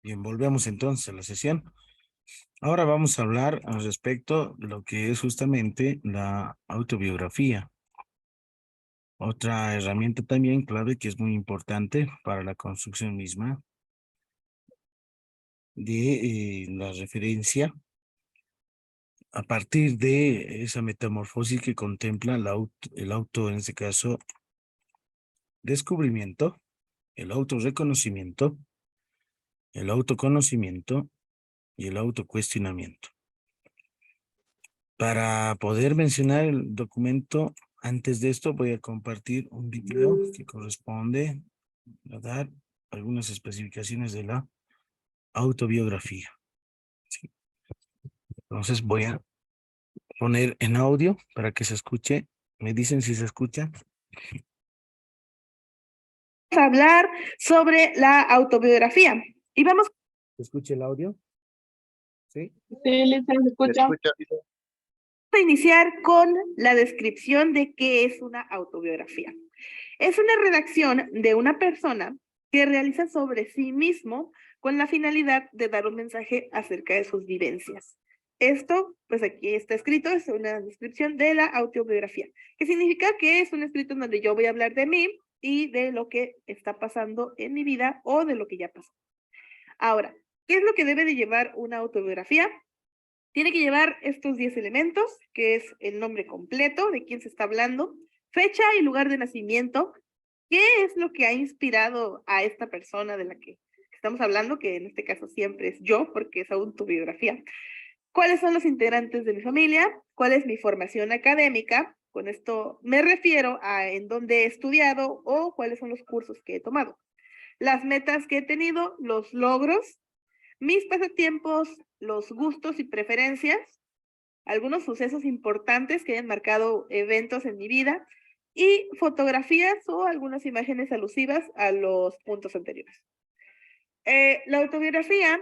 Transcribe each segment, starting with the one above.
Bien, volvemos entonces a la sesión. Ahora vamos a hablar al respecto de lo que es justamente la autobiografía. Otra herramienta también clave que es muy importante para la construcción misma de la referencia a partir de esa metamorfosis que contempla el auto, en este caso, descubrimiento, el autorreconocimiento, el autoconocimiento y el autocuestionamiento. Para poder mencionar el documento, antes de esto voy a compartir un video que corresponde a dar algunas especificaciones de la autobiografía. ¿Sí? Entonces voy a poner en audio para que se escuche. ¿Me dicen si se escucha? A hablar sobre la autobiografía. Y vamos ¿Se escucha el audio? Sí. Sí, Lisa, ¿me escucha? a iniciar con la descripción de qué es una autobiografía. Es una redacción de una persona que realiza sobre sí mismo con la finalidad de dar un mensaje acerca de sus vivencias. Esto, pues aquí está escrito, es una descripción de la autobiografía, que significa que es un escrito en donde yo voy a hablar de mí y de lo que está pasando en mi vida o de lo que ya pasó. Ahora, ¿qué es lo que debe de llevar una autobiografía? Tiene que llevar estos 10 elementos, que es el nombre completo de quién se está hablando, fecha y lugar de nacimiento, qué es lo que ha inspirado a esta persona de la que estamos hablando, que en este caso siempre es yo, porque es autobiografía, cuáles son los integrantes de mi familia, cuál es mi formación académica, con esto me refiero a en dónde he estudiado o cuáles son los cursos que he tomado, las metas que he tenido, los logros, mis pasatiempos, los gustos y preferencias, algunos sucesos importantes que hayan marcado eventos en mi vida y fotografías o algunas imágenes alusivas a los puntos anteriores. La autobiografía,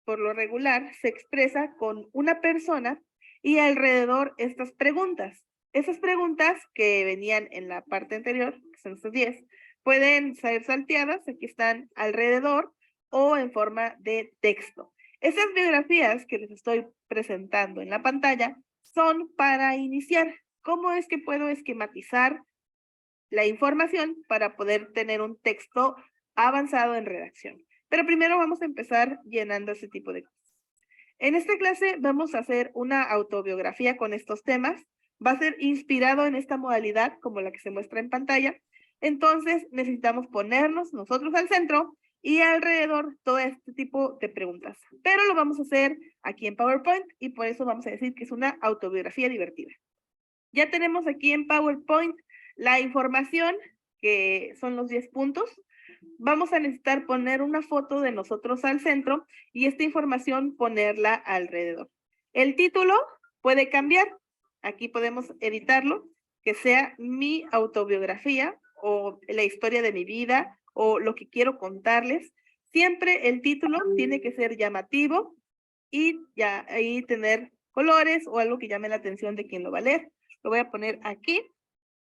por lo regular, se expresa con una persona y alrededor estas preguntas. Esas preguntas que venían en la parte anterior, que son estos 10, pueden ser salteadas, aquí están alrededor o en forma de texto. Esas biografías que les estoy presentando en la pantalla son para iniciar. ¿Cómo es que puedo esquematizar la información para poder tener un texto avanzado en redacción? Pero primero vamos a empezar llenando ese tipo de cosas. En esta clase vamos a hacer una autobiografía con estos temas. Va a ser inspirado en esta modalidad como la que se muestra en pantalla. Entonces necesitamos ponernos nosotros al centro y alrededor todo este tipo de preguntas. Pero lo vamos a hacer aquí en PowerPoint y por eso vamos a decir que es una autobiografía divertida. Ya tenemos aquí en PowerPoint la información, que son los 10 puntos. Vamos a necesitar poner una foto de nosotros al centro y esta información ponerla alrededor. El título puede cambiar. Aquí podemos editarlo, que sea mi autobiografía o la historia de mi vida o lo que quiero contarles. Siempre el título tiene que ser llamativo y ya ahí tener colores o algo que llame la atención de quien lo va a leer. Lo voy a poner aquí.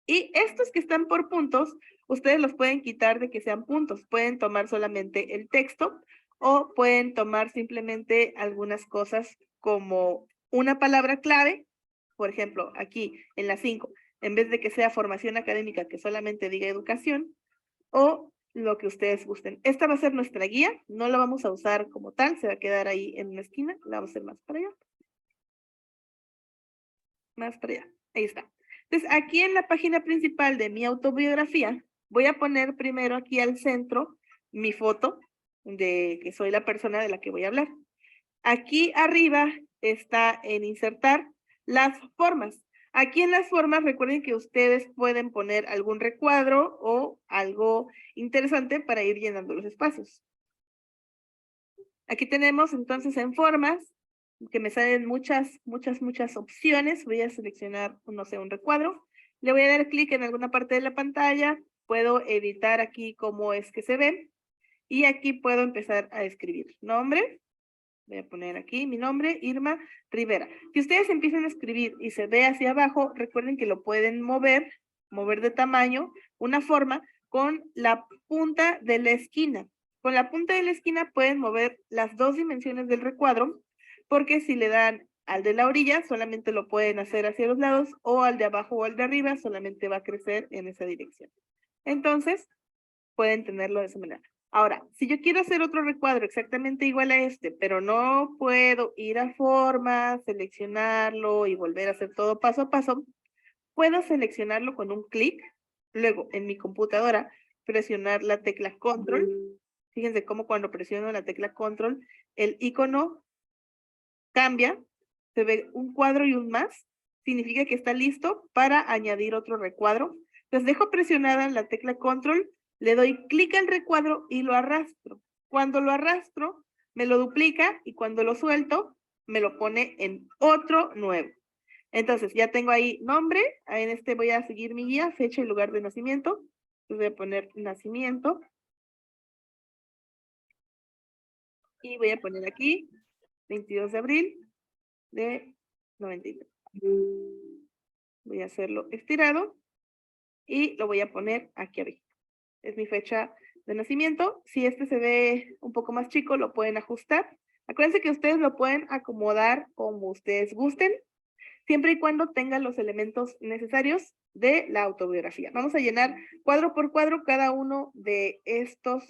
Y estos que están por puntos, ustedes los pueden quitar de que sean puntos. Pueden tomar solamente el texto o pueden tomar simplemente algunas cosas como una palabra clave. Por ejemplo, aquí en la 5, en vez de que sea formación académica, que solamente diga educación, o lo que ustedes gusten. Esta va a ser nuestra guía, no la vamos a usar como tal, se va a quedar ahí en una esquina, la vamos a hacer más para allá. Más para allá, ahí está. Entonces, aquí en la página principal de mi autobiografía, voy a poner primero aquí al centro mi foto de que soy la persona de la que voy a hablar. Aquí arriba está en insertar las formas. Aquí en las formas, recuerden que ustedes pueden poner algún recuadro o algo interesante para ir llenando los espacios. Aquí tenemos entonces en formas, que me salen muchas opciones. Voy a seleccionar, no sé, un recuadro. Le voy a dar clic en alguna parte de la pantalla. Puedo editar aquí cómo es que se ven. Y aquí puedo empezar a escribir. Nombre. Voy a poner aquí mi nombre, Irma Rivera. Si ustedes empiezan a escribir y se ve hacia abajo, recuerden que lo pueden mover de tamaño, una forma, con la punta de la esquina. Con la punta de la esquina pueden mover las dos dimensiones del recuadro, porque si le dan al de la orilla, solamente lo pueden hacer hacia los lados, o al de abajo o al de arriba, solamente va a crecer en esa dirección. Entonces, pueden tenerlo de esa manera. Ahora, si yo quiero hacer otro recuadro exactamente igual a este, pero no puedo ir a forma, seleccionarlo y volver a hacer todo paso a paso, puedo seleccionarlo con un clic, luego en mi computadora presionar la tecla control. Fíjense cómo cuando presiono la tecla control, el icono cambia, se ve un cuadro y un más, significa que está listo para añadir otro recuadro. Entonces dejo presionada la tecla control, le doy clic al recuadro y lo arrastro. Cuando lo arrastro, me lo duplica y cuando lo suelto, me lo pone en otro nuevo. Entonces ya tengo ahí nombre, en este voy a seguir mi guía, fecha y lugar de nacimiento. Voy a poner nacimiento. Y voy a poner aquí 22 de abril de 93. Voy a hacerlo estirado y lo voy a poner aquí abajo. Es mi fecha de nacimiento. Si este se ve un poco más chico, lo pueden ajustar. Acuérdense que ustedes lo pueden acomodar como ustedes gusten, siempre y cuando tengan los elementos necesarios de la autobiografía. Vamos a llenar cuadro por cuadro cada uno de estos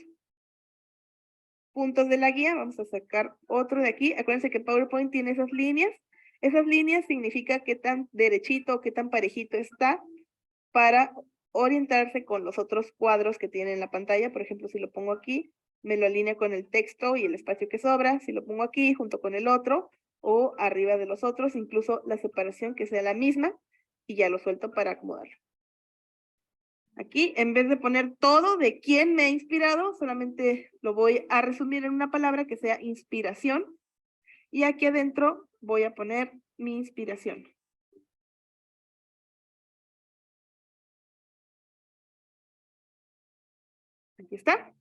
puntos de la guía. Vamos a sacar otro de aquí. Acuérdense que PowerPoint tiene esas líneas. Esas líneas significa qué tan derechito, qué tan parejito está para orientarse con los otros cuadros que tiene en la pantalla. Por ejemplo, si lo pongo aquí, me lo alinea con el texto y el espacio que sobra. Si lo pongo aquí, junto con el otro, o arriba de los otros, incluso la separación que sea la misma, y ya lo suelto para acomodarlo. Aquí, en vez de poner todo de quién me ha inspirado, solamente lo voy a resumir en una palabra que sea inspiración. Y aquí adentro voy a poner mi inspiración. Aquí está.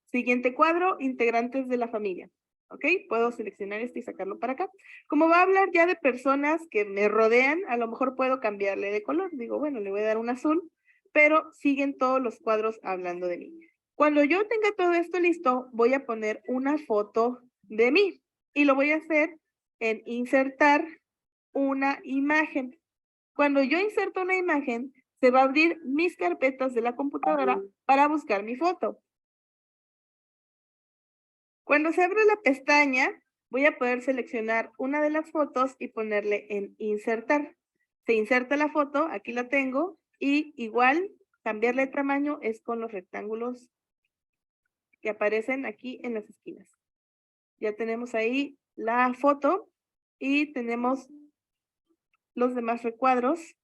Siguiente cuadro, integrantes de la familia. ¿Ok? Puedo seleccionar este y sacarlo para acá. Como va a hablar ya de personas que me rodean, a lo mejor puedo cambiarle de color. Digo, bueno, le voy a dar un azul, pero siguen todos los cuadros hablando de mí. Cuando yo tenga todo esto listo, voy a poner una foto de mí y lo voy a hacer en insertar una imagen. Cuando yo inserto una imagen, se va a abrir mis carpetas de la computadora para buscar mi foto. Cuando se abre la pestaña, voy a poder seleccionar una de las fotos y ponerle en insertar. Se inserta la foto, aquí la tengo, y igual cambiarle el tamaño es con los rectángulos que aparecen aquí en las esquinas. Ya tenemos ahí la foto y tenemos los demás recuadros.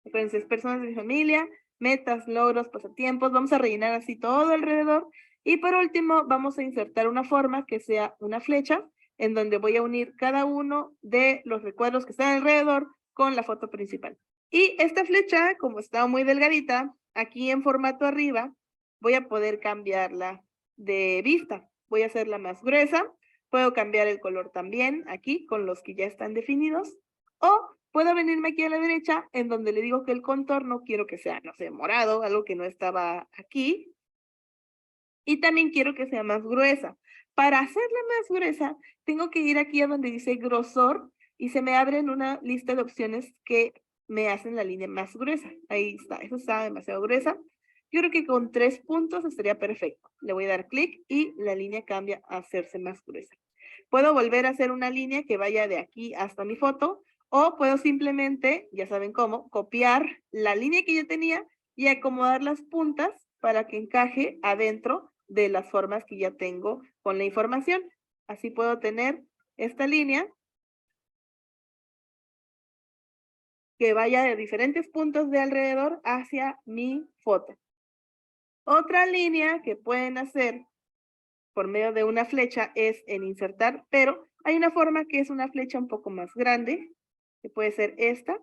Entonces, personas de mi familia, metas, logros, pasatiempos. Vamos a rellenar así todo alrededor. Y por último, vamos a insertar una forma que sea una flecha, en donde voy a unir cada uno de los recuadros que están alrededor con la foto principal. Y esta flecha, como está muy delgadita, aquí en formato arriba, voy a poder cambiarla de vista. Voy a hacerla más gruesa. Puedo cambiar el color también aquí con los que ya están definidos. O puedo venirme aquí a la derecha, en donde le digo que el contorno quiero que sea, no sé, morado, algo que no estaba aquí. Y también quiero que sea más gruesa. Para hacerla más gruesa, tengo que ir aquí a donde dice grosor y se me abren una lista de opciones que me hacen la línea más gruesa. Ahí está, eso está demasiado gruesa. Yo creo que con 3 puntos estaría perfecto. Le voy a dar clic y la línea cambia a hacerse más gruesa. Puedo volver a hacer una línea que vaya de aquí hasta mi foto, o puedo simplemente, ya saben cómo, copiar la línea que yo tenía y acomodar las puntas para que encaje adentro de las formas que ya tengo con la información. Así puedo tener esta línea que vaya de diferentes puntos de alrededor hacia mi foto. Otra línea que pueden hacer por medio de una flecha es en insertar, pero hay una forma que es una flecha un poco más grande, que puede ser esta.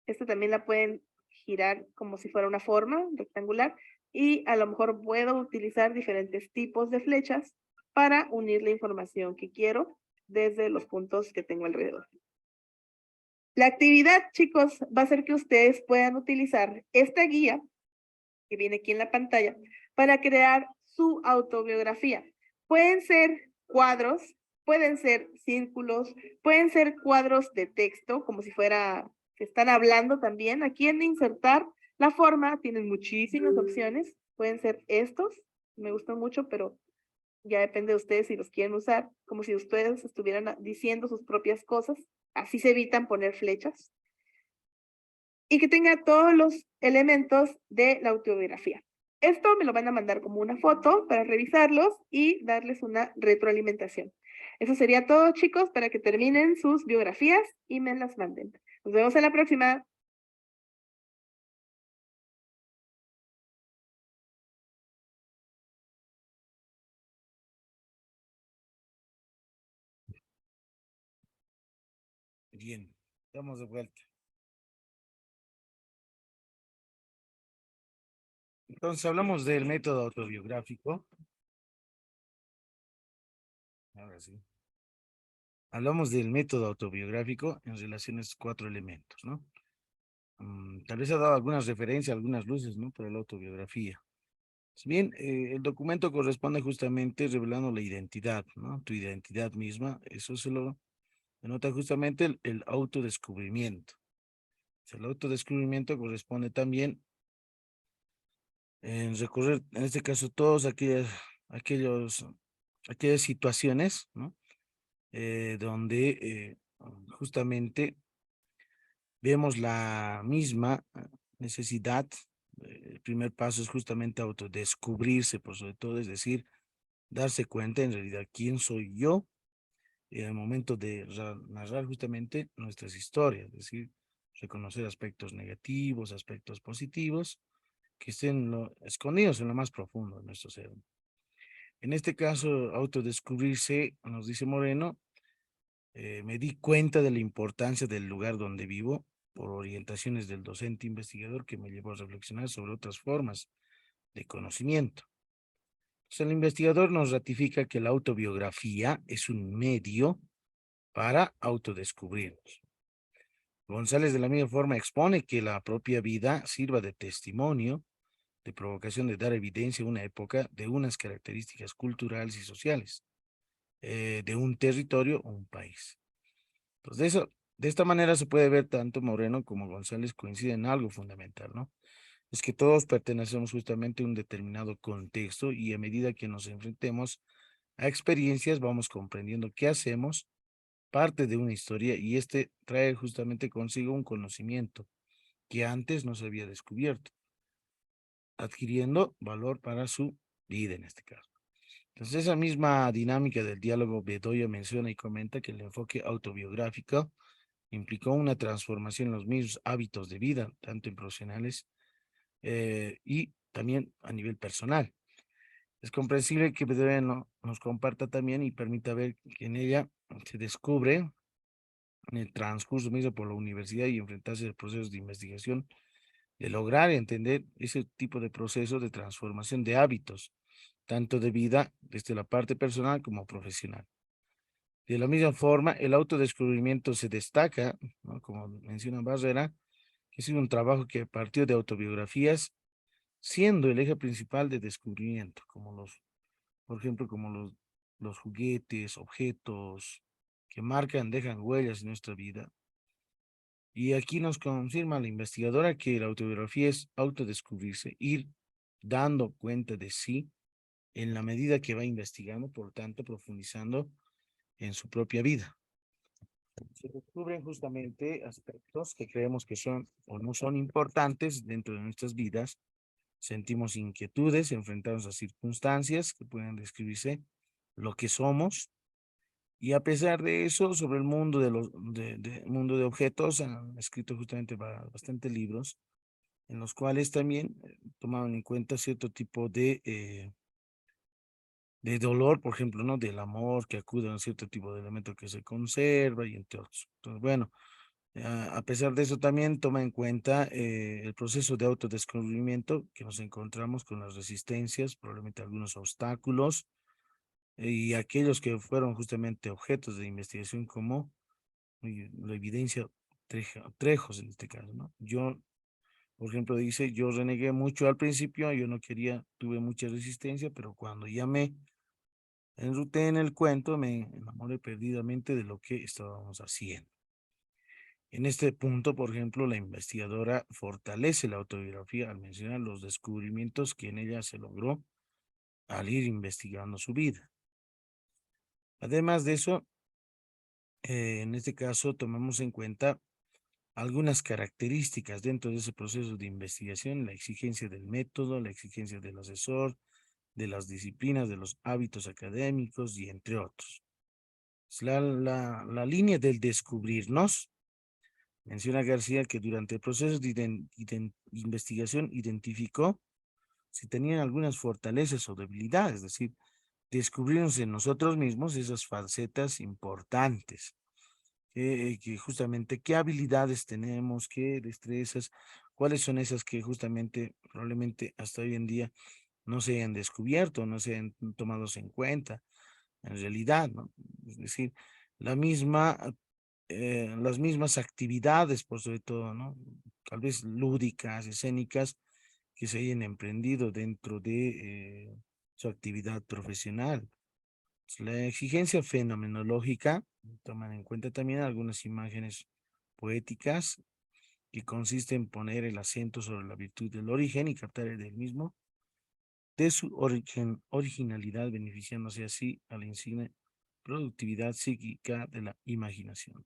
Esta también la pueden girar como si fuera una forma rectangular y a lo mejor puedo utilizar diferentes tipos de flechas para unir la información que quiero desde los puntos que tengo alrededor. La actividad, chicos, va a ser que ustedes puedan utilizar esta guía que viene aquí en la pantalla para crear su autobiografía. Pueden ser cuadros, pueden ser círculos, pueden ser cuadros de texto, como si fuera que están hablando también. Aquí en insertar la forma tienen muchísimas opciones. Pueden ser estos, me gustan mucho, pero ya depende de ustedes si los quieren usar, como si ustedes estuvieran diciendo sus propias cosas. Así se evitan poner flechas. Y que tenga todos los elementos de la autobiografía. Esto me lo van a mandar como una foto para revisarlos y darles una retroalimentación. Eso sería todo, chicos, para que terminen sus biografías y me las manden. Nos vemos en la próxima. Bien, estamos de vuelta. Entonces hablamos del método autobiográfico. Ahora sí. Hablamos del método autobiográfico en relación a estos 4 elementos, ¿no? Tal vez ha dado algunas referencias, algunas luces, ¿no? Para la autobiografía. Si bien el documento corresponde justamente revelando la identidad, ¿no? Tu identidad misma, eso se lo denota justamente el autodescubrimiento. O sea, el autodescubrimiento corresponde también en recorrer, en este caso, todas aquellas situaciones, ¿no? Donde justamente vemos la misma necesidad. El primer paso es justamente autodescubrirse, por sobre todo, es decir, darse cuenta en realidad quién soy yo en el momento de narrar justamente nuestras historias, es decir, reconocer aspectos negativos, aspectos positivos, que estén escondidos en lo más profundo de nuestro ser. En este caso, autodescubrirse, nos dice Moreno, me di cuenta de la importancia del lugar donde vivo por orientaciones del docente investigador que me llevó a reflexionar sobre otras formas de conocimiento. Entonces, el investigador nos ratifica que la autobiografía es un medio para autodescubrirnos. González de la misma forma expone que la propia vida sirva de testimonio, de provocación de dar evidencia a una época de unas características culturales y sociales, de un territorio o un país. Entonces, de esta manera se puede ver tanto Moreno como González coinciden en algo fundamental, ¿no? Es que todos pertenecemos justamente a un determinado contexto y a medida que nos enfrentemos a experiencias vamos comprendiendo qué hacemos, parte de una historia y este trae justamente consigo un conocimiento que antes no se había descubierto, adquiriendo valor para su vida en este caso. Entonces, esa misma dinámica del diálogo, Bedoya menciona y comenta que el enfoque autobiográfico implicó una transformación en los mismos hábitos de vida, tanto en profesionales y también a nivel personal. Es comprensible que Bedoya nos comparta también y permita ver que en ella se descubre en el transcurso mismo por la universidad y enfrentarse a procesos de investigación, de lograr entender ese tipo de proceso de transformación de hábitos, tanto de vida desde la parte personal como profesional. De la misma forma, el autodescubrimiento se destaca, ¿no? Como menciona Barrera, que es un trabajo que partió de autobiografías, siendo el eje principal de descubrimiento, como por ejemplo, como los juguetes, objetos que marcan, dejan huellas en nuestra vida. Y aquí nos confirma la investigadora que la autobiografía es autodescubrirse, ir dando cuenta de sí en la medida que va investigando, por tanto, profundizando en su propia vida. Se descubren justamente aspectos que creemos que son o no son importantes dentro de nuestras vidas. Sentimos inquietudes, enfrentamos a circunstancias que pueden describirse lo que somos. Y a pesar de eso, sobre el mundo mundo de objetos, han escrito justamente bastantes libros en los cuales también tomaban en cuenta cierto tipo de dolor, por ejemplo, ¿no? Del amor que acude a un cierto tipo de elemento que se conserva y entre otros. Entonces, bueno, a pesar de eso también toma en cuenta el proceso de autodescubrimiento que nos encontramos con las resistencias, probablemente algunos obstáculos y aquellos que fueron justamente objetos de investigación como la evidencia Trejos en este caso, ¿no? Yo Por ejemplo, dice, yo renegué mucho al principio, yo no quería, tuve mucha resistencia, pero cuando ya me enruté en el cuento, me enamoré perdidamente de lo que estábamos haciendo. En este punto, por ejemplo, la investigadora fortalece la autobiografía al mencionar los descubrimientos que en ella se logró al ir investigando su vida. Además de eso, en este caso tomamos en cuenta algunas características dentro de ese proceso de investigación, la exigencia del método, la exigencia del asesor, de las disciplinas, de los hábitos académicos y entre otros. La línea del descubrirnos, menciona García que durante el proceso de investigación identificó si tenían algunas fortalezas o debilidades, es decir, descubrirnos en nosotros mismos esas facetas importantes, que justamente qué habilidades tenemos, qué destrezas, cuáles son esas que justamente probablemente hasta hoy en día no se hayan descubierto, no se hayan tomado en cuenta en realidad, ¿no? Es decir, la misma, las mismas actividades, por sobre todo, ¿no? Tal vez lúdicas, escénicas, que se hayan emprendido dentro de su actividad profesional. La exigencia fenomenológica toman en cuenta también algunas imágenes poéticas que consiste en poner el acento sobre la virtud del origen y captar el del mismo de su originalidad, beneficiándose así a la insigne productividad psíquica de la imaginación.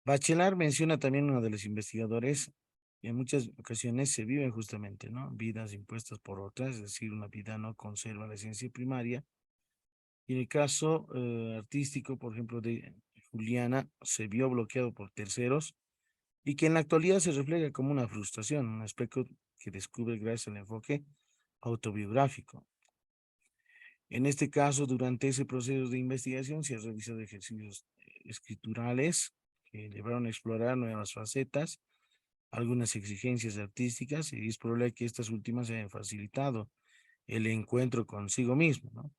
Bachelard menciona también uno de los investigadores que en muchas ocasiones se viven justamente, ¿no? Vidas impuestas por otras, es decir, una vida no conserva la esencia primaria. Y en el caso artístico, por ejemplo, de Juliana, se vio bloqueado por terceros y que en la actualidad se refleja como una frustración, un aspecto que descubre gracias al enfoque autobiográfico. En este caso, durante ese proceso de investigación se han realizado ejercicios escriturales que llevaron a explorar nuevas facetas, algunas exigencias artísticas, y es probable que estas últimas hayan facilitado el encuentro consigo mismo, ¿no?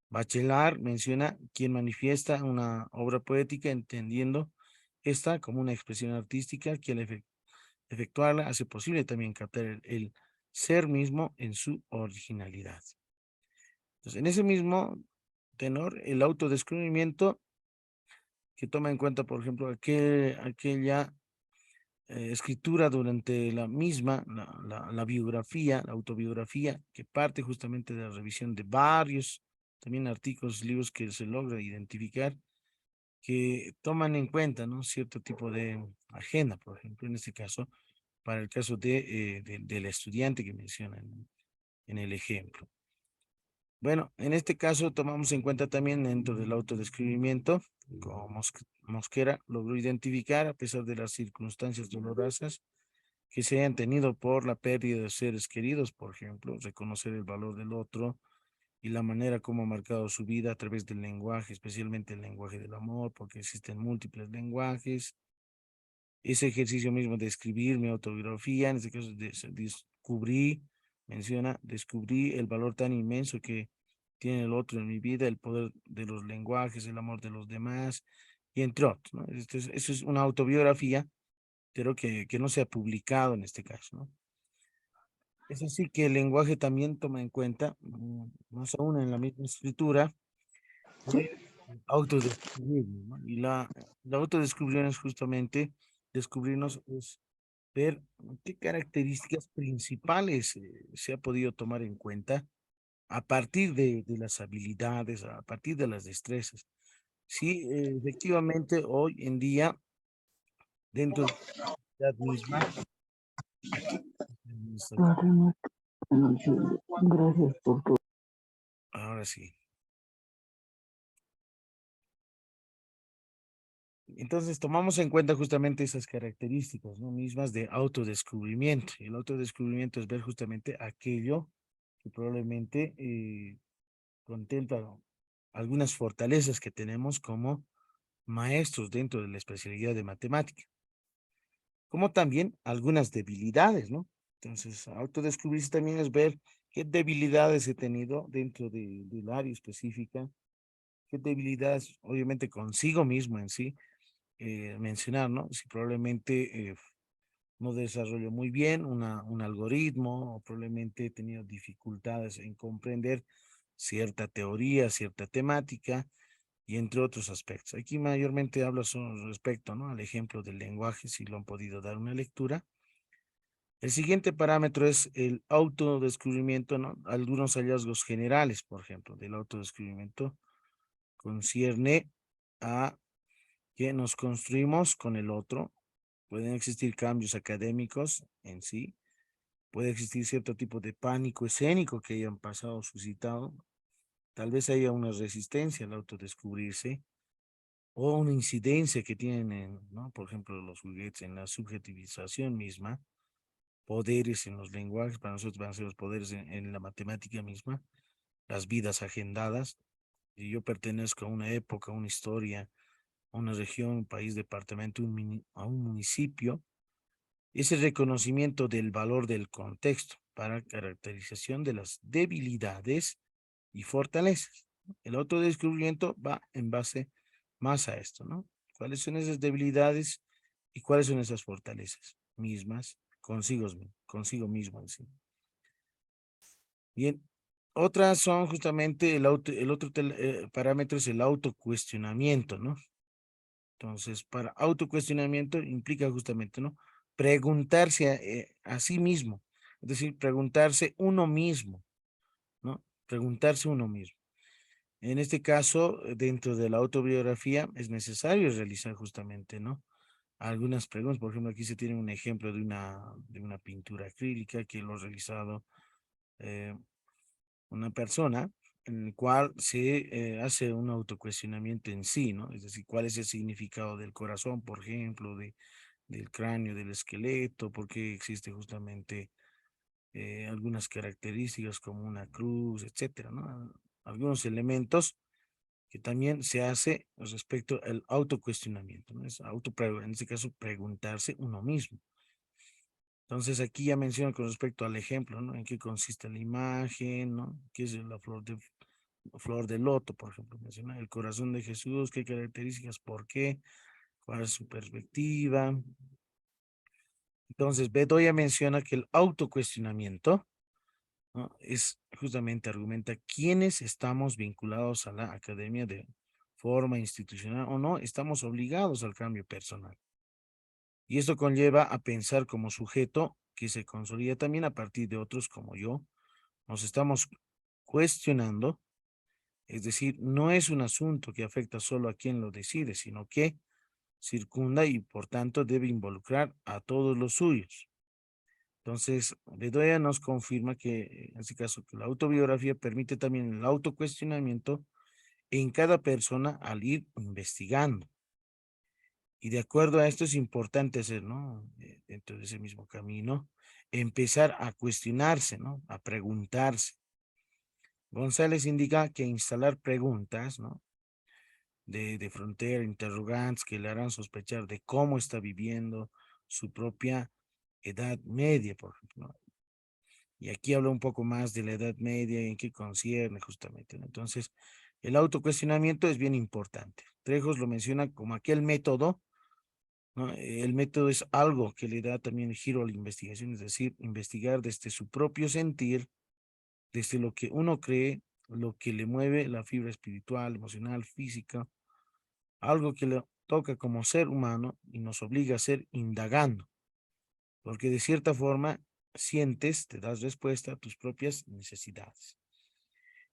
Bachelard menciona quien manifiesta una obra poética entendiendo esta como una expresión artística que al efectuarla hace posible también captar el ser mismo en su originalidad. Entonces, en ese mismo tenor, el autodescubrimiento que toma en cuenta, por ejemplo, aquella escritura durante la misma, la biografía, la autobiografía, que parte justamente de la revisión de varios, también artículos, libros que se logra identificar, que toman en cuenta, ¿no? Cierto tipo de agenda, por ejemplo, en este caso, para el caso del estudiante que mencionan en el ejemplo. Bueno, en este caso tomamos en cuenta también dentro del autodescribimiento, como Mosquera logró identificar, a pesar de las circunstancias dolorosas que se hayan tenido por la pérdida de seres queridos, por ejemplo, reconocer el valor del otro y la manera como ha marcado su vida a través del lenguaje, especialmente el lenguaje del amor, porque existen múltiples lenguajes. Ese ejercicio mismo de escribir mi autobiografía, en este caso descubrí el valor tan inmenso que tiene el otro en mi vida, el poder de los lenguajes, el amor de los demás, y entre otros, ¿no? Eso es una autobiografía, pero que no se ha publicado en este caso, ¿no? Es así que el lenguaje también toma en cuenta, más aún en la misma escritura, autodescubrirnos, ¿no? Y la autodescubrión es justamente descubrirnos, es ver qué características principales se ha podido tomar en cuenta a partir de las habilidades, a partir de las destrezas. Sí, efectivamente, hoy en día, dentro de la sociedad misma, Gracias por todo. ahora sí. Entonces, tomamos en cuenta justamente esas características, ¿no? Mismas de autodescubrimiento. Y el autodescubrimiento es ver justamente aquello que probablemente contempla algunas fortalezas que tenemos como maestros dentro de la especialidad de matemática, como también algunas debilidades, ¿no? Entonces, autodescubrirse también es ver qué debilidades he tenido dentro del área específica, qué debilidades, obviamente, consigo mismo en sí, mencionar, ¿no? Si probablemente no desarrolló muy bien un algoritmo, o probablemente he tenido dificultades en comprender cierta teoría, cierta temática, y entre otros aspectos. Aquí mayormente hablo respecto, ¿no?, al ejemplo del lenguaje, si lo han podido dar una lectura. El siguiente parámetro es el autodescubrimiento, ¿no? Algunos hallazgos generales, por ejemplo, del autodescubrimiento concierne a que nos construimos con el otro. Pueden existir cambios académicos en sí. Puede existir cierto tipo de pánico escénico que hayan pasado, suscitado. Tal vez haya una resistencia al autodescubrirse o una incidencia que tienen, ¿no?, por ejemplo, los juguetes en la subjetivización misma, poderes en los lenguajes, para nosotros van a ser los poderes en la matemática misma, las vidas agendadas. Y yo pertenezco a una época, a una historia, a una región, un país, departamento, a un municipio. Ese reconocimiento del valor del contexto para caracterización de las debilidades y fortalezas. El autodescubrimiento va en base más a esto, ¿no? ¿Cuáles son esas debilidades y cuáles son esas fortalezas mismas consigo mismo en sí? Bien, otras son justamente el otro parámetro es el autocuestionamiento, ¿no? Entonces, para autocuestionamiento implica justamente, ¿no?, preguntarse a sí mismo, es decir, preguntarse uno mismo, ¿no? Preguntarse uno mismo. En este caso, dentro de la autobiografía, es necesario realizar justamente, ¿no?, algunas preguntas. Por ejemplo, aquí se tiene un ejemplo de una pintura acrílica que lo ha realizado eh, una persona, en el cual se hace un autocuestionamiento en sí, ¿no? Es decir, cuál es el significado del corazón, por ejemplo, del cráneo, del esqueleto, por qué existe justamente algunas características como una cruz, etcétera, ¿no? Algunos elementos que también se hace respecto al autocuestionamiento, ¿no? Es en este caso, preguntarse uno mismo. Entonces, aquí ya menciono con respecto al ejemplo, ¿no?, en qué consiste la imagen, ¿no? ¿Qué es la flor de loto, por ejemplo? Menciona el corazón de Jesús, qué características, por qué, cuál es su perspectiva. Entonces, Bedoya menciona que el autocuestionamiento, ¿no?, es justamente, argumenta quiénes estamos vinculados a la academia de forma institucional o no, estamos obligados al cambio personal. Y esto conlleva a pensar como sujeto que se consolida también a partir de otros como yo. Nos estamos cuestionando, es decir, no es un asunto que afecta solo a quien lo decide, sino que circunda y por tanto debe involucrar a todos los suyos. Entonces, Bedoya nos confirma que, en este caso, que la autobiografía permite también el autocuestionamiento en cada persona al ir investigando. Y de acuerdo a esto es importante hacer, ¿no?, dentro de ese mismo camino, empezar a cuestionarse, ¿no?, a preguntarse. González indica que instalar preguntas, ¿no?, de frontera, interrogantes que le harán sospechar de cómo está viviendo su propia edad media, por ejemplo, ¿no? Y aquí habla un poco más de la edad media y en qué concierne justamente, ¿no? Entonces, el autocuestionamiento es bien importante. Trejos lo menciona como aquel método, ¿no? El método es algo que le da también giro a la investigación, es decir, investigar desde su propio sentir, desde lo que uno cree, lo que le mueve la fibra espiritual, emocional, física, algo que le toca como ser humano y nos obliga a ser indagando, porque de cierta forma sientes, te das respuesta a tus propias necesidades.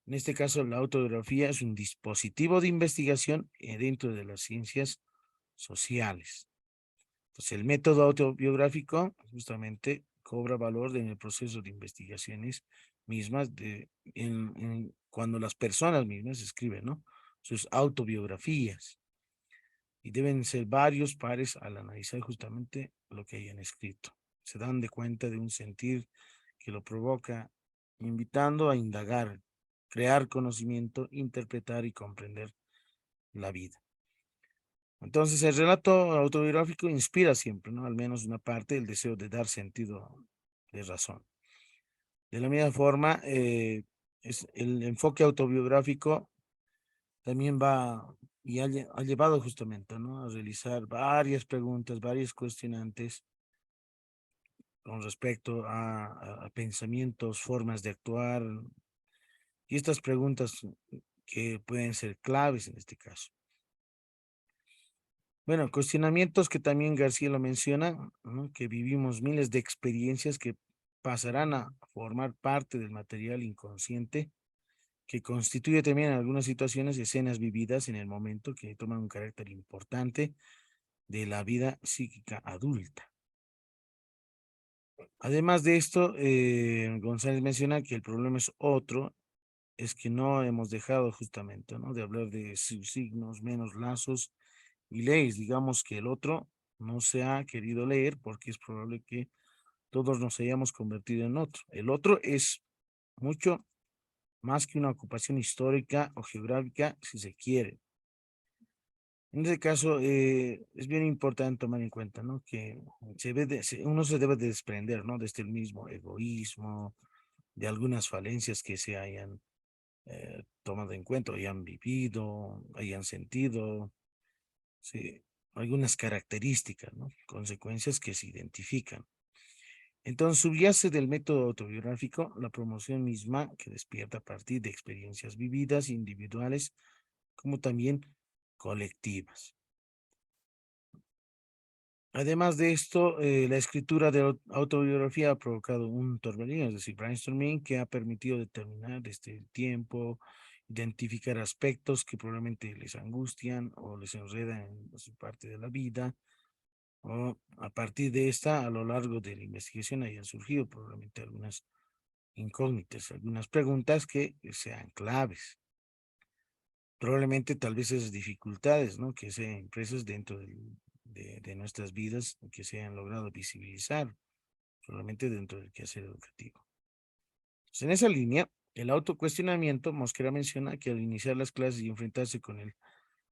En este caso, la autobiografía es un dispositivo de investigación dentro de las ciencias sociales. Entonces, el método autobiográfico justamente cobra valor en el proceso de investigaciones mismas, cuando las personas mismas escriben, ¿no?, sus autobiografías. Y deben ser varios pares al analizar justamente lo que hayan escrito. Se dan de cuenta de un sentir que lo provoca, invitando a indagar, crear conocimiento, interpretar y comprender la vida. Entonces, el relato autobiográfico inspira siempre, ¿no?, al menos una parte del deseo de dar sentido de razón. De la misma forma, es el enfoque autobiográfico también va y ha llevado justamente, ¿no?, a realizar varias preguntas, varios cuestionantes con respecto a pensamientos, formas de actuar, y estas preguntas que pueden ser claves en este caso. Bueno, cuestionamientos que también García lo menciona, ¿no? Que vivimos miles de experiencias que pasarán a formar parte del material inconsciente, que constituye también en algunas situaciones escenas vividas en el momento que toman un carácter importante de la vida psíquica adulta. Además de esto, González menciona que el problema es otro, es que no hemos dejado justamente, ¿no? De hablar de sus signos, menos lazos y leyes. Digamos que el otro no se ha querido leer porque es probable que todos nos hayamos convertido en otro. El otro es mucho más que una ocupación histórica o geográfica, si se quiere. En ese caso, es bien importante tomar en cuenta, ¿no? Que uno se debe de desprender, ¿no? De este mismo egoísmo, de algunas falencias que se hayan tomado en cuenta, o hayan vivido, hayan sentido, sí, algunas características, ¿no? Consecuencias que se identifican. Entonces, subyace del método autobiográfico la promoción misma que despierta a partir de experiencias vividas individuales como también colectivas. Además de esto, la escritura de la autobiografía ha provocado un torbellino, es decir, brainstorming, que ha permitido determinar desde el tiempo, identificar aspectos que probablemente les angustian o les enredan en su parte de la vida, o a partir de esta, a lo largo de la investigación hayan surgido probablemente algunas incógnitas, algunas preguntas que sean claves. Probablemente tal vez esas dificultades, ¿no? Que sean impresas dentro de nuestras vidas, que se hayan logrado visibilizar, solamente dentro del quehacer educativo. Entonces, en esa línea, el autocuestionamiento, Mosquera menciona que al iniciar las clases y enfrentarse con el,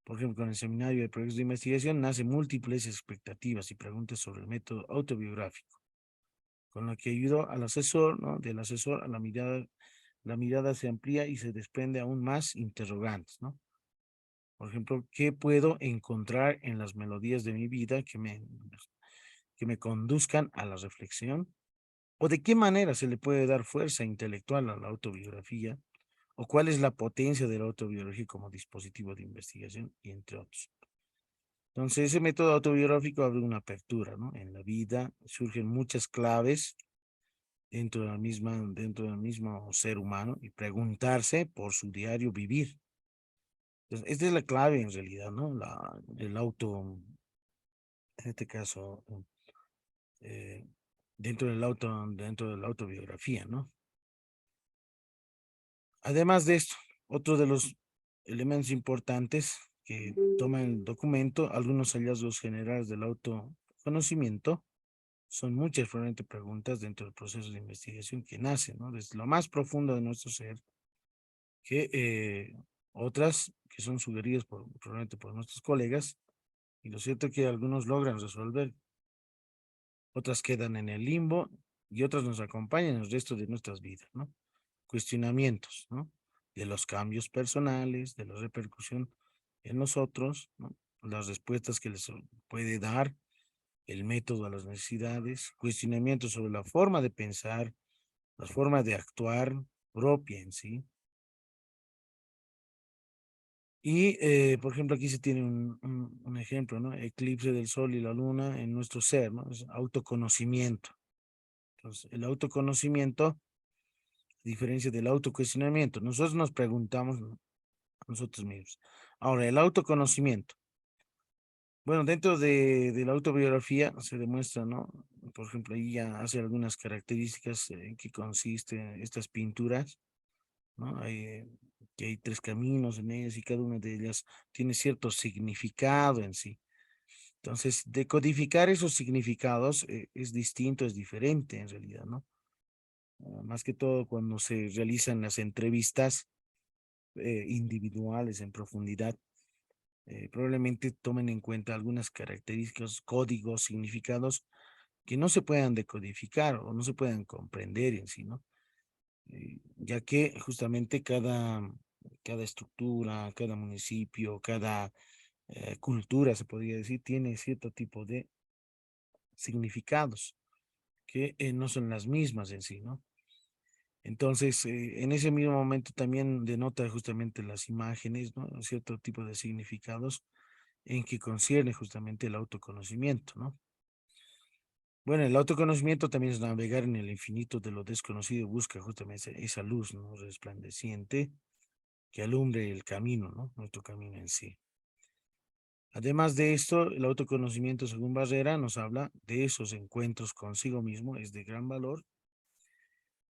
por ejemplo, con el seminario de proyectos de investigación, nace múltiples expectativas y preguntas sobre el método autobiográfico, con lo que ayudó al asesor, ¿no? Del asesor a la mirada se amplía y se desprende aún más interrogantes, ¿no? Por ejemplo, ¿qué puedo encontrar en las melodías de mi vida que me conduzcan a la reflexión? ¿O de qué manera se le puede dar fuerza intelectual a la autobiografía? ¿O cuál es la potencia de la autobiografía como dispositivo de investigación? Y entre otros. Entonces, ese método autobiográfico abre una apertura, ¿no? En la vida surgen muchas claves dentro del mismo ser humano y preguntarse por su diario vivir. Entonces, esta es la clave en realidad, ¿no? El auto, en este caso, eh, dentro de la autobiografía, ¿no? Además de esto, otro de los elementos importantes que toma el documento, algunos hallazgos generales del autoconocimiento, son muchas probablemente preguntas dentro del proceso de investigación que nacen, ¿no? Desde lo más profundo de nuestro ser, que otras que son sugeridas probablemente por nuestros colegas, y lo cierto es que algunos logran resolver, otras quedan en el limbo y otras nos acompañan el resto de nuestras vidas, ¿no? Cuestionamientos, ¿no? De los cambios personales, de la repercusión en nosotros, ¿no? Las respuestas que les puede dar el método a las necesidades, cuestionamientos sobre la forma de pensar, la forma de actuar propia en sí. Y, por ejemplo, aquí se tiene un ejemplo, ¿no? Eclipse del sol y la luna en nuestro ser, ¿no? Es autoconocimiento. Entonces, el autoconocimiento, a diferencia del autocuestionamiento, nosotros nos preguntamos, ¿no? A nosotros mismos. Ahora, el autoconocimiento. Bueno, dentro de la autobiografía se demuestra, ¿no? Por ejemplo, ahí ya hace algunas características en que consisten estas pinturas, ¿no? Que hay 3 caminos en ellas y cada una de ellas tiene cierto significado en sí. Entonces, decodificar esos significados es distinto, es diferente en realidad, ¿no? Más que todo cuando se realizan las entrevistas individuales en profundidad, probablemente tomen en cuenta algunas características, códigos, significados que no se puedan decodificar o no se puedan comprender en sí, ¿no? Ya que justamente cada estructura, cada municipio, cada cultura, se podría decir, tiene cierto tipo de significados. que no son las mismas en sí, ¿no? Entonces, en ese mismo momento también denota justamente las imágenes, ¿no? Cierto tipo de significados en que concierne justamente el autoconocimiento, ¿no? Bueno, el autoconocimiento también es navegar en el infinito de lo desconocido, busca justamente esa luz, ¿no? Resplandeciente que alumbre el camino, ¿no? Nuestro camino en sí. Además de esto, el autoconocimiento, según Barrera, nos habla de esos encuentros consigo mismo, es de gran valor,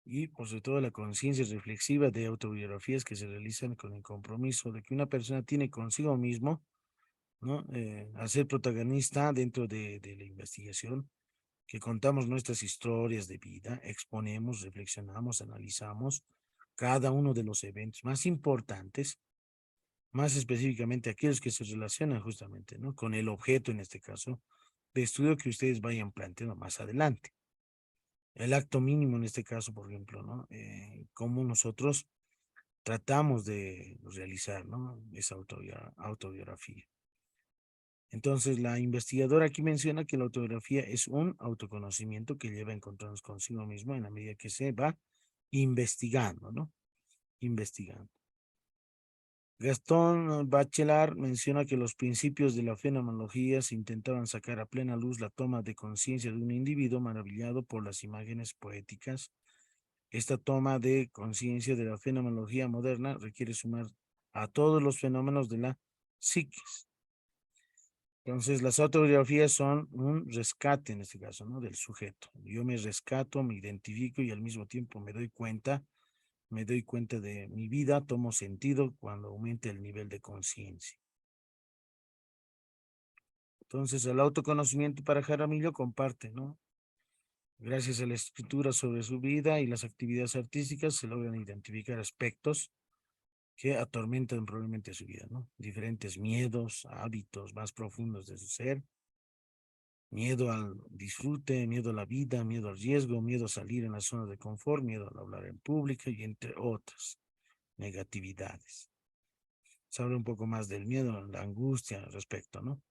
y por sobre todo la conciencia reflexiva de autobiografías que se realizan con el compromiso de que una persona tiene consigo mismo, ¿no? Al ser protagonista dentro de la investigación, que contamos nuestras historias de vida, exponemos, reflexionamos, analizamos cada uno de los eventos más importantes, más específicamente aquellos que se relacionan justamente, ¿no? Con el objeto, en este caso, de estudio que ustedes vayan planteando más adelante. El acto mínimo en este caso, por ejemplo, ¿no? Cómo nosotros tratamos de realizar, ¿no? Esa autobiografía. Entonces, la investigadora aquí menciona que la autobiografía es un autoconocimiento que lleva a encontrarnos consigo mismo en la medida que se va investigando, ¿no? Investigando. Gastón Bachelard menciona que los principios de la fenomenología se intentaban sacar a plena luz la toma de conciencia de un individuo maravillado por las imágenes poéticas. Esta toma de conciencia de la fenomenología moderna requiere sumar a todos los fenómenos de la psiquis. Entonces, las autobiografías son un rescate, en este caso, ¿no? Del sujeto. Yo me rescato, me identifico y al mismo tiempo me doy cuenta de mi vida, tomo sentido cuando aumente el nivel de conciencia. Entonces, el autoconocimiento para Jaramillo comparte, ¿no? Gracias a la escritura sobre su vida y las actividades artísticas se logran identificar aspectos que atormentan probablemente su vida, ¿no? Diferentes miedos, hábitos más profundos de su ser, miedo al disfrute, miedo a la vida, miedo al riesgo, miedo a salir en la zona de confort, miedo al hablar en público y entre otras negatividades. Se habla un poco más del miedo, la angustia al respecto, ¿no?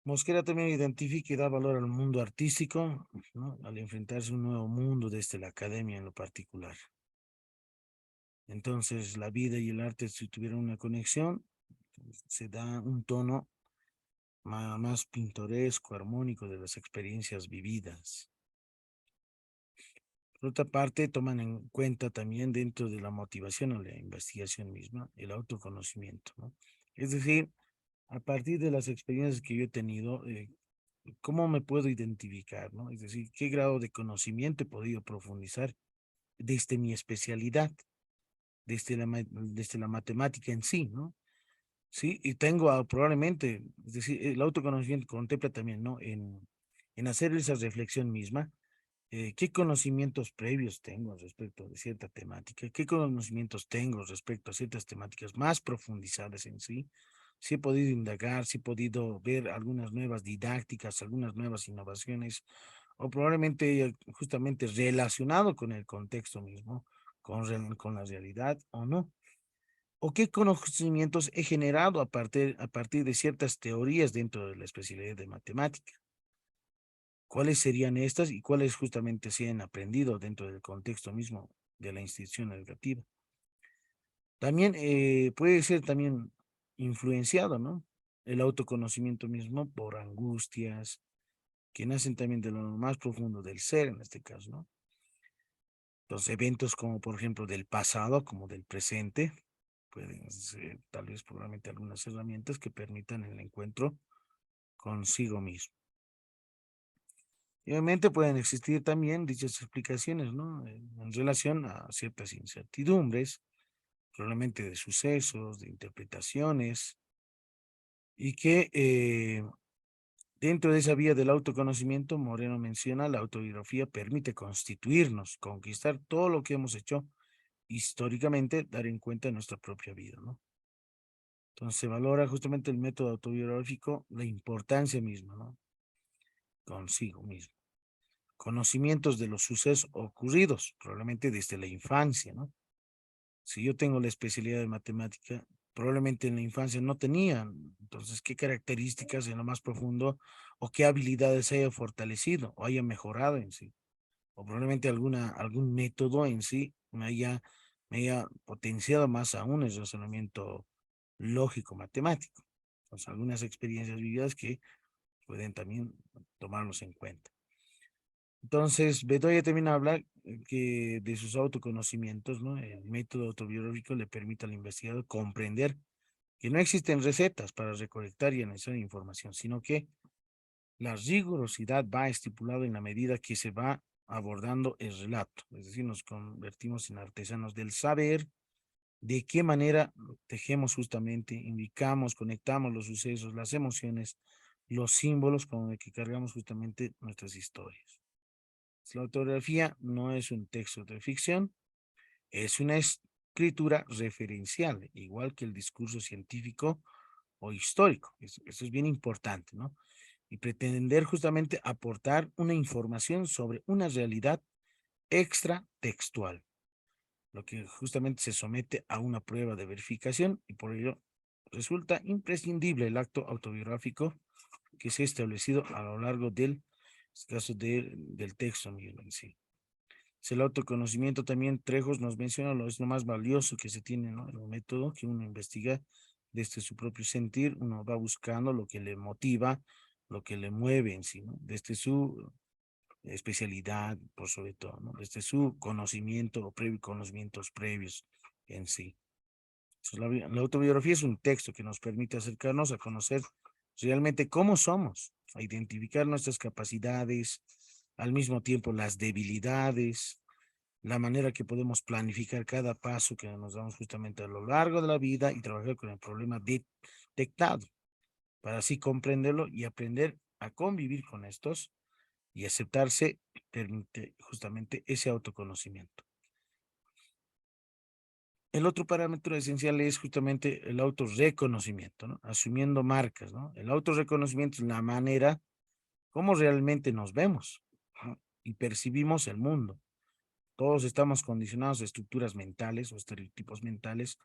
Mosquera también identifica y da valor al mundo artístico, ¿no? Al enfrentarse a un nuevo mundo desde la academia en lo particular. Entonces, la vida y el arte, si tuvieran una conexión, se da un tono más pintoresco, armónico de las experiencias vividas. Por otra parte, toman en cuenta también dentro de la motivación o la investigación misma, el autoconocimiento, ¿no? Es decir, a partir de las experiencias que yo he tenido, ¿cómo me puedo identificar, no? Es decir, ¿qué grado de conocimiento he podido profundizar desde mi especialidad, desde la matemática en sí, ¿no? Sí, y tengo probablemente, es decir, el autoconocimiento contempla también, ¿no? En hacer esa reflexión misma, ¿qué conocimientos previos tengo respecto de cierta temática? ¿Qué conocimientos tengo respecto a ciertas temáticas más profundizadas en sí? Si he podido indagar, si he podido ver algunas nuevas didácticas, algunas nuevas innovaciones, o probablemente justamente relacionado con el contexto mismo, con la realidad o no. ¿O qué conocimientos he generado a partir de ciertas teorías dentro de la especialidad de matemática? ¿Cuáles serían estas y cuáles justamente se han aprendido dentro del contexto mismo de la institución educativa? También puede ser también influenciado, ¿no? El autoconocimiento mismo por angustias que nacen también de lo más profundo del ser, en este caso, ¿no? Los eventos como, por ejemplo, del pasado, como del presente, pueden ser tal vez probablemente algunas herramientas que permitan el encuentro consigo mismo. Y obviamente pueden existir también dichas explicaciones, ¿no? En relación a ciertas incertidumbres, probablemente de sucesos, de interpretaciones, y que dentro de esa vía del autoconocimiento, Moreno menciona, la autobiografía permite constituirnos, conquistar todo lo que hemos hecho históricamente, dar en cuenta de nuestra propia vida, ¿no? Entonces se valora justamente el método autobiográfico, la importancia misma, ¿no? Consigo mismo. Conocimientos de los sucesos ocurridos, probablemente desde la infancia, ¿no? Si yo tengo la especialidad de matemática, probablemente en la infancia no tenía, entonces, ¿qué características en lo más profundo o qué habilidades haya fortalecido o haya mejorado en sí, o probablemente algún método en sí me haya potenciado más aún el razonamiento lógico, matemático. Entonces, algunas experiencias vividas que pueden también tomarlos en cuenta. Entonces, Bedoya también habla que de sus autoconocimientos, ¿no? El método autobiográfico le permite al investigador comprender que no existen recetas para recolectar y analizar información, sino que la rigurosidad va estipulada en la medida que se va abordando el relato. Es decir, nos convertimos en artesanos del saber, de qué manera tejemos justamente, indicamos, conectamos los sucesos, las emociones, los símbolos con los que cargamos justamente nuestras historias. La autobiografía no es un texto de ficción, es una escritura referencial, igual que el discurso científico o histórico. Eso es bien importante, ¿no? Y pretender justamente aportar una información sobre una realidad extratextual, lo que justamente se somete a una prueba de verificación y por ello resulta imprescindible el acto autobiográfico que se ha establecido a lo largo del caso del texto en sí. Es el autoconocimiento también, Trejos nos menciona, es lo más valioso que se tiene, ¿no? El método que uno investiga desde su propio sentir, uno va buscando lo que le motiva, lo que le mueve en sí, ¿no? Desde su especialidad, por sobre todo, ¿no? Desde su conocimiento o conocimientos previos en sí. Entonces, la autobiografía es un texto que nos permite acercarnos a conocer realmente cómo somos, a identificar nuestras capacidades, al mismo tiempo las debilidades, la manera que podemos planificar cada paso que nos damos justamente a lo largo de la vida y trabajar con el problema detectado, para así comprenderlo y aprender a convivir con estos y aceptarse permite justamente ese autoconocimiento. El otro parámetro esencial es justamente el autorreconocimiento, ¿no? Asumiendo marcas, ¿no? El autorreconocimiento es la manera como realmente nos vemos, ¿no? Y percibimos el mundo. Todos estamos condicionados a estructuras mentales o estereotipos mentales,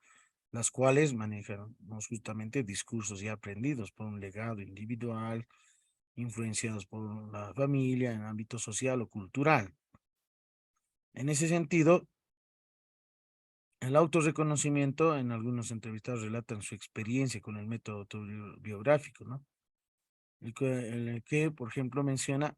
las cuales manejamos justamente discursos ya aprendidos por un legado individual, influenciados por la familia, en ámbito social o cultural. En ese sentido, el autorreconocimiento, en algunos entrevistados relatan su experiencia con el método autobiográfico, ¿no? En el que, por ejemplo, menciona